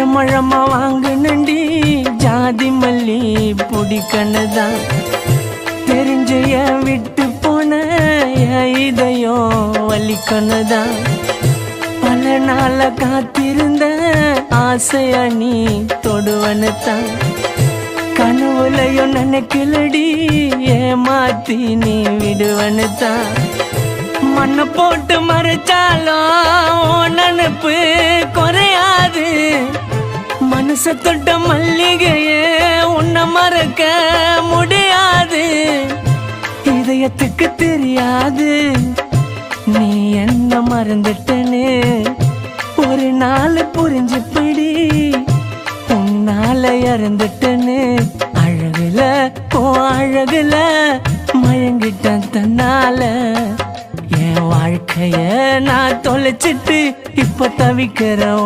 ஏமழமா வாங்குனண்டி ஜாதி மல்லி பிடிக்கணுதான். தெரிஞ்சைய விட்டு போன இதயம் வலிக்கணுதான். பல நாள காத்திருந்த ஆசைய நீ தொடுவனுதான். கனவுலையும் நினைக்கலடி ஏமாத்தி நீ விடுவனுதான். மண்ணை போட்டு மறைச்சாலும் நினைப்பு குறையாது. மனச தொட்ட மல்லிகையே உன்னை மறக்க முடியாது. இதயத்துக்கு தெரியாது நீ என்ன மறந்துட்டனே. ஒரு நாள் புரிஞ்சுப்படி உன்னால இறந்துட்டனே. அழகுல அழகுல மயங்கிட்டேன் தன்னால. என் வாழ்க்கைய நான் தொலைச்சிட்டு இப்ப தவிக்கிறேன்.